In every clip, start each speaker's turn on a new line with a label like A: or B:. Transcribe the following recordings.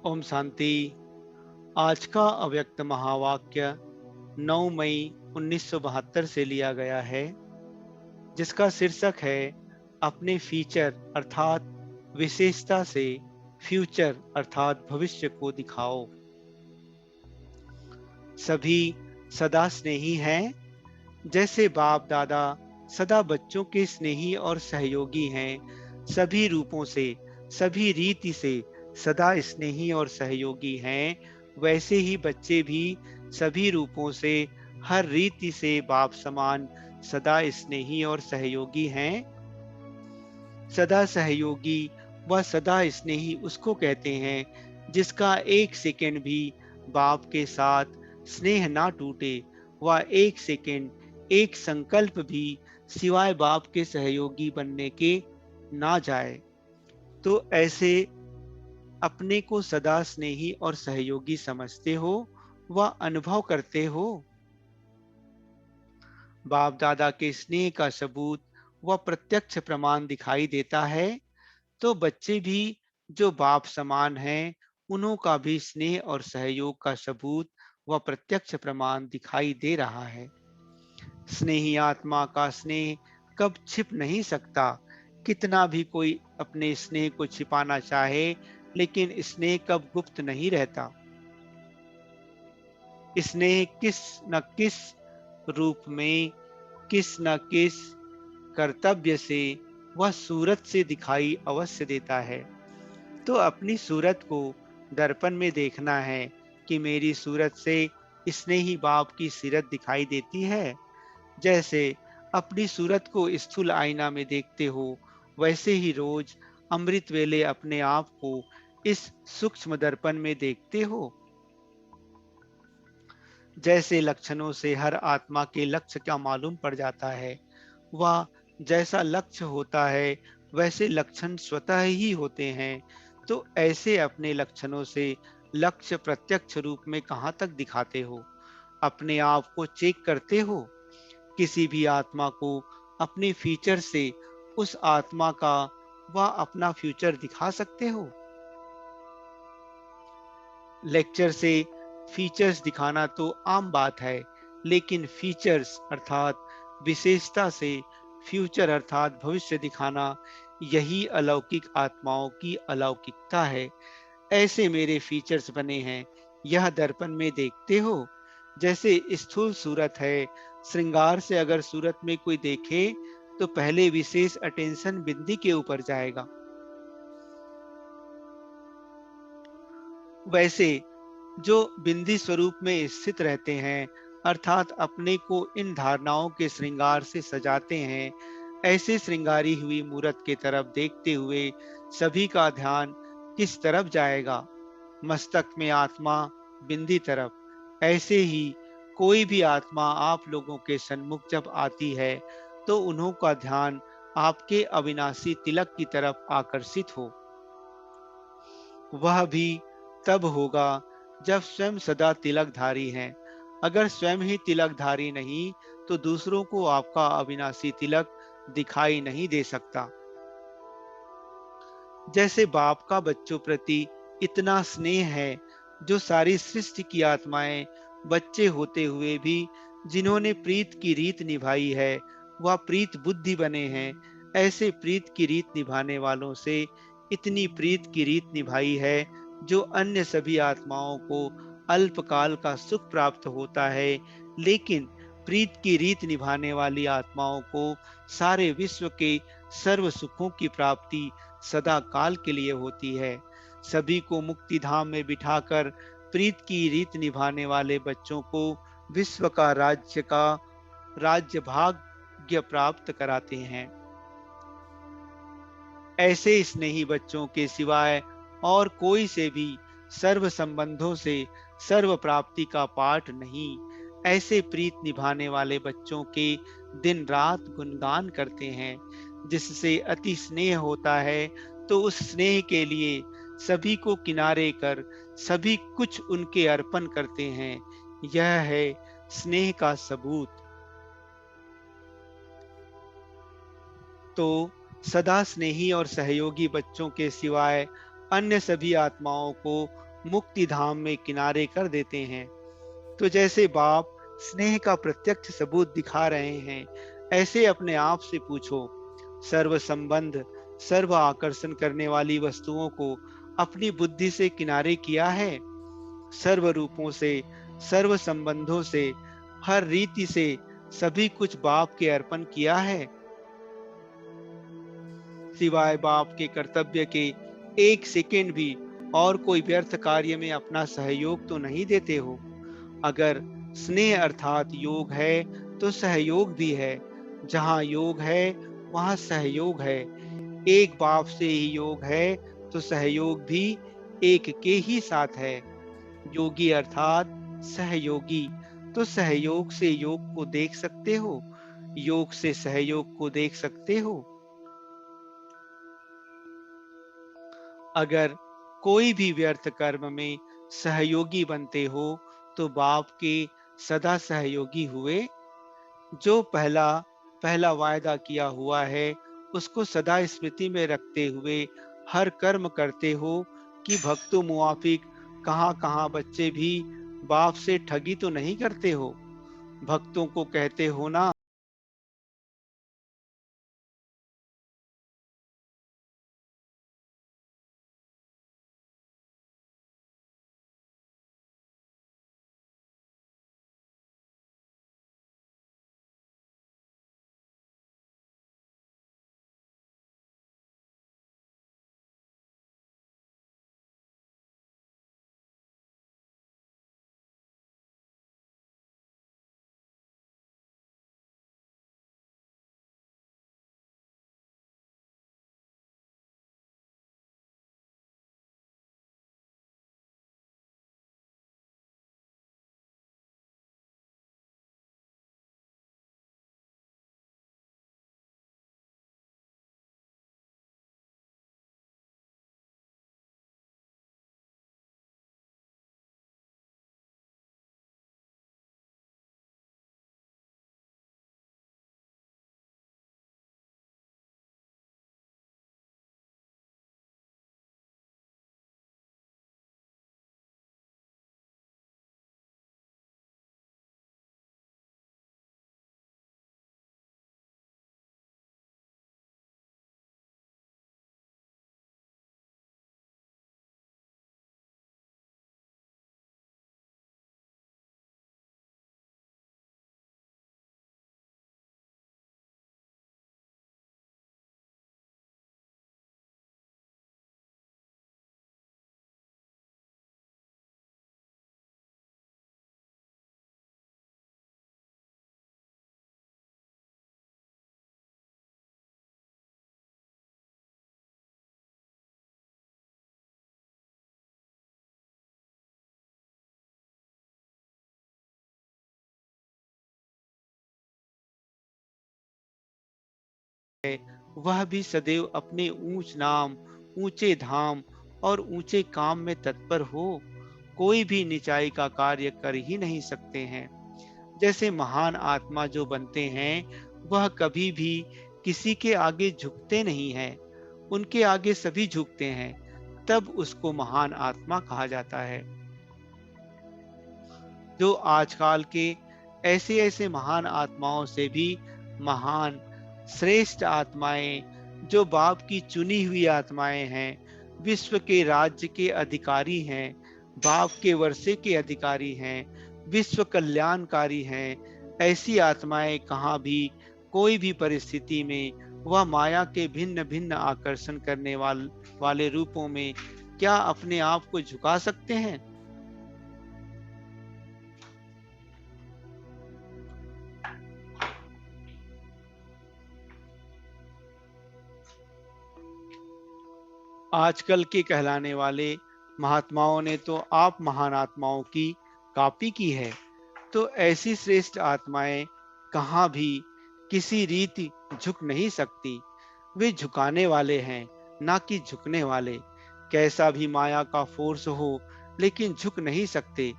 A: ओम शांति। आज का अव्यक्त महावाक्य 9 मई 1972 से लिया गया है, जिसका शीर्षक है अपने फीचर अर्थात विशेषता से फ्यूचर अर्थात भविष्य को दिखाओ। सभी सदा स्नेही हैं, जैसे बाप दादा सदा बच्चों के स्नेही और सहयोगी हैं। सभी रूपों से, सभी रीति से सदा स्नेही और सहयोगी हैं, वैसे ही बच्चे भी सभी रूपों से, हर रीति से बाप समान सदा स्नेही और सहयोगी हैं। सदा सहयोगी व सदा स्नेही उसको कहते हैं जिसका एक सेकंड भी बाप के साथ स्नेह ना टूटे, व एक सेकंड, एक संकल्प भी सिवाय बाप के सहयोगी बनने के ना जाए। तो ऐसे अपने को सदा स्नेही और सहयोगी समझते हो व अनुभव करते हो। बाप दादा के स्नेह का सबूत व प्रत्यक्ष प्रमाण दिखाई देता है, तो बच्चे भी जो बाप समान हैं, उन्हों का भी स्नेह और सहयोग का सबूत व प्रत्यक्ष प्रमाण दिखाई दे रहा है। स्नेही आत्मा का स्नेह कब छिप नहीं सकता। कितना भी कोई अपने स्नेह को छिपाना चाहे, लेकिन स्नेह कब गुप्त नहीं रहता। स्नेह किस न किस रूप में, किस न किस कर्तव्य से वह सूरत से दिखाई अवश्य देता है। तो अपनी सूरत को दर्पण में देखना है कि मेरी सूरत से स्नेही बाप की सीरत दिखाई देती है। जैसे अपनी सूरत को स्थूल आईना में देखते हो, वैसे ही रोज अमृत वेले अपने आप को इस सूक्ष्म दर्पण में देखते हो। जैसे लक्षणों से हर आत्मा के लक्ष्य क्या मालूम पड़ जाता है, वह जैसा लक्ष्य होता है वैसे लक्षण स्वतः ही होते हैं। तो ऐसे अपने लक्षणों से लक्ष्य प्रत्यक्ष रूप में कहाँ तक दिखाते हो? अपने आप को चेक करते हो? किसी भी आत्मा को अपने फीचर से उस आत्मा का वह अपना फ्यूचर दिखा सकते हो? लेक्चर से फीचर्स दिखाना तो आम बात है, लेकिन फीचर्स अर्थात विशेषता से फ्यूचर अर्थात भविष्य दिखाना, यही अलौकिक आत्माओं की अलौकिकता है। ऐसे मेरे फीचर्स बने हैं, यह दर्पण में देखते हो। जैसे स्थूल सूरत है, श्रृंगार से अगर सूरत में कोई देखे तो पहले विशेष अटेंशन बिंदी के ऊपर जाएगा। वैसे जो बिंदी स्वरूप में स्थित रहते हैं, अर्थात अपने को इन धारणाओं के श्रृंगार से सजाते हैं, ऐसे श्रृंगारी हुई मूरत के तरफ देखते हुए सभी का ध्यान किस तरफ जाएगा? मस्तक में आत्मा बिंदी तरफ। ऐसे ही कोई भी आत्मा आप लोगों के सन्मुख जब आती है, तो उन्हों का ध्यान आपके अविनाशी तिलक की तरफ आकर्षित हो। वह भी तब होगा जब स्वयं सदा तिलकधारी हैं। अगर स्वयं ही तिलकधारी नहीं, तो दूसरों को आपका अविनाशी तिलक दिखाई नहीं दे सकता। जैसे बाप का बच्चों प्रति इतना स्नेह है, जो सारी सृष्टि की आत्माएं बच्चे होते हुए भी जिन्होंने प्रीत की रीत निभाई है, वह प्रीत बुद्धि बने हैं। ऐसे प्रीत की रीत निभाने वालों से इतनी प्रीत की रीत निभाई है, जो अन्य सभी आत्माओं को अल्पकाल का सुख प्राप्त होता है, लेकिन प्रीत की रीत निभाने वाली आत्माओं को सारे विश्व के सर्व सुखों की प्राप्ति सदा काल के लिए होती है। सभी को मुक्ति धाम में बिठाकर प्रीत की रीत निभाने वाले बच्चों को विश्व का राज्य भाग्य प्राप्त कराते हैं। ऐसे स्नेही बच्चों के सिवाय और कोई से भी सर्व संबंधों से सर्व प्राप्ति का पाठ नहीं। ऐसे प्रीत निभाने वाले बच्चों के दिन रात गुणगान करते हैं, जिससे अति स्नेह होता है। तो उस स्नेह के लिए सभी को किनारे कर सभी कुछ उनके अर्पण करते हैं। यह है स्नेह का सबूत। तो सदा स्नेही और सहयोगी बच्चों के सिवाय अन्य सभी आत्माओं को मुक्ति धाम में किनारे कर देते हैं। तो जैसे बाप स्नेह का प्रत्यक्ष सबूत दिखा रहे हैं, ऐसे अपने आप से पूछो, सर्व संबंध, सर्व आकर्षण करने वाली वस्तुओं को अपनी बुद्धि से किनारे किया है? सर्व रूपों से, सर्व संबंधों से, हर रीति से सभी कुछ बाप के अर्पण किया है? सिवाय बाप के कर्तव्य के एक सेकेंड भी और कोई व्यर्थ कार्य में अपना सहयोग तो नहीं देते हो? अगर स्नेह अर्थात योग है, तो सहयोग भी है। जहाँ योग है, वहाँ सहयोग है। एक बाप से ही योग है, तो सहयोग भी एक के ही साथ है। योगी अर्थात सहयोगी। तो सहयोग से योग को देख सकते हो, योग से सहयोग को देख सकते हो। अगर कोई भी व्यर्थ कर्म में सहयोगी बनते हो, तो बाप के सदा सहयोगी हुए। जो पहला पहला वायदा किया हुआ है, उसको सदा स्मृति में रखते हुए हर कर्म करते हो कि भक्तों मुआफिक कहाँ कहाँ बच्चे भी बाप से ठगी तो नहीं करते हो? भक्तों को कहते हो ना, वह भी सदैव अपने ऊंच नाम, ऊंचे धाम और ऊंचे काम में तत्पर हो। कोई भी निचाई का कार्य कर ही नहीं सकते हैं। जैसे महान आत्मा जो बनते हैं, वह कभी भी किसी के आगे झुकते नहीं हैं। उनके आगे सभी झुकते हैं, तब उसको महान आत्मा कहा जाता है। जो आजकल के ऐसे ऐसे महान आत्माओं से भी महान, श्रेष्ठ आत्माएं, जो बाप की चुनी हुई आत्माएं हैं, विश्व के राज्य के अधिकारी हैं, बाप के वर्षे के अधिकारी हैं, विश्व कल्याणकारी हैं, ऐसी आत्माएं कहाँ भी कोई भी परिस्थिति में वह माया के भिन्न भिन्न आकर्षण करने वाले रूपों में क्या अपने आप को झुका सकते हैं? आजकल के कहलाने वाले महात्माओं ने तो आप महान आत्माओं की कॉपी की है। तो ऐसी श्रेष्ठ आत्माएं कहाँ भी किसी रीति झुक नहीं सकती। वे झुकाने वाले हैं, ना कि झुकने वाले। कैसा भी माया का फोर्स हो, लेकिन झुक नहीं सकते।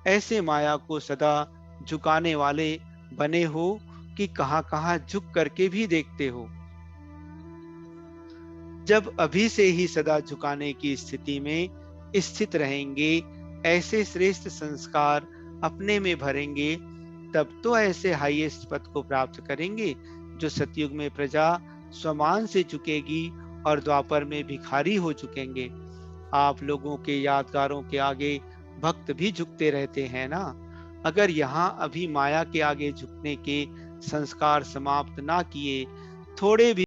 A: ऐसे माया को सदा झुकाने वाले बने हो कि कहाँ कहाँ झुक करके भी देखते हो। जब अभी से ही सदा झुकाने की स्थिति में स्थित रहेंगे, ऐसे श्रेष्ठ संस्कार अपने में भरेंगे, तब तो ऐसे हाईएस्ट पद को प्राप्त करेंगे जो सतयुग में प्रजा स्वमान से झुकेगी और द्वापर में भिखारी हो चुकेंगे। आप लोगों के यादगारों के आगे भक्त भी झुकते रहते हैं ना। अगर यहाँ अभी माया के आगे झुकने के संस्कार समाप्त ना किए, थोड़े भी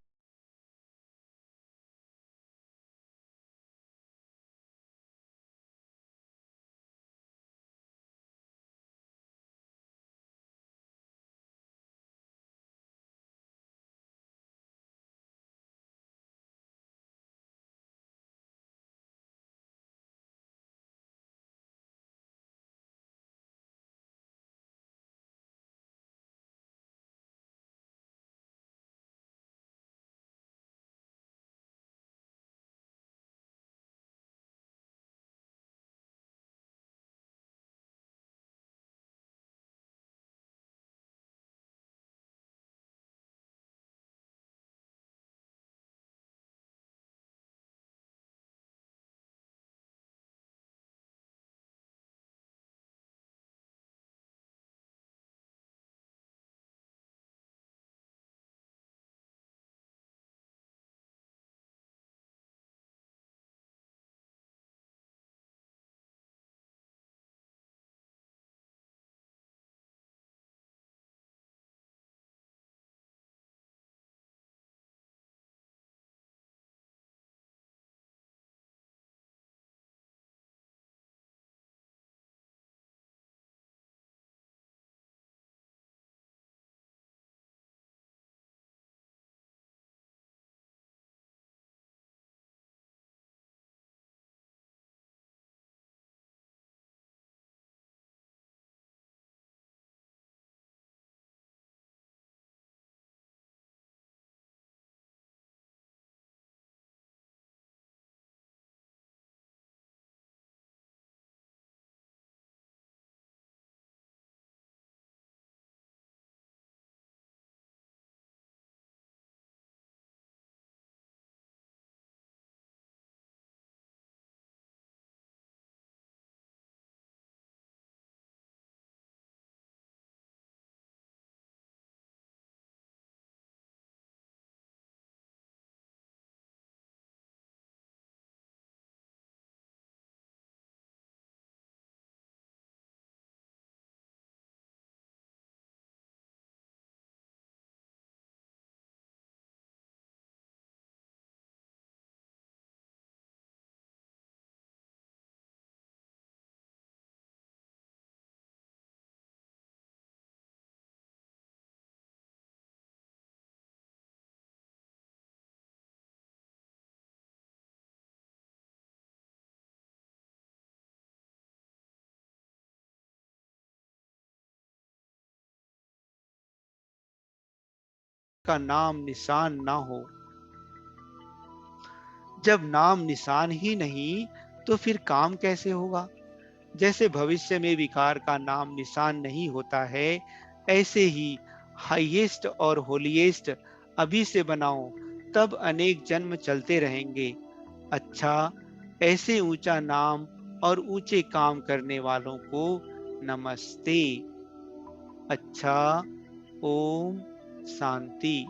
A: का नाम निशान ना हो। जब नाम निशान ही नहीं, तो फिर काम कैसे होगा? जैसे भविष्य में विकार का नाम निशान नहीं होता है, ऐसे ही हाईएस्ट और होलीएस्ट अभी से बनाओ, तब अनेक जन्म चलते रहेंगे। अच्छा, ऐसे ऊंचा नाम और ऊंचे काम करने वालों को नमस्ते। अच्छा, ओम शांति।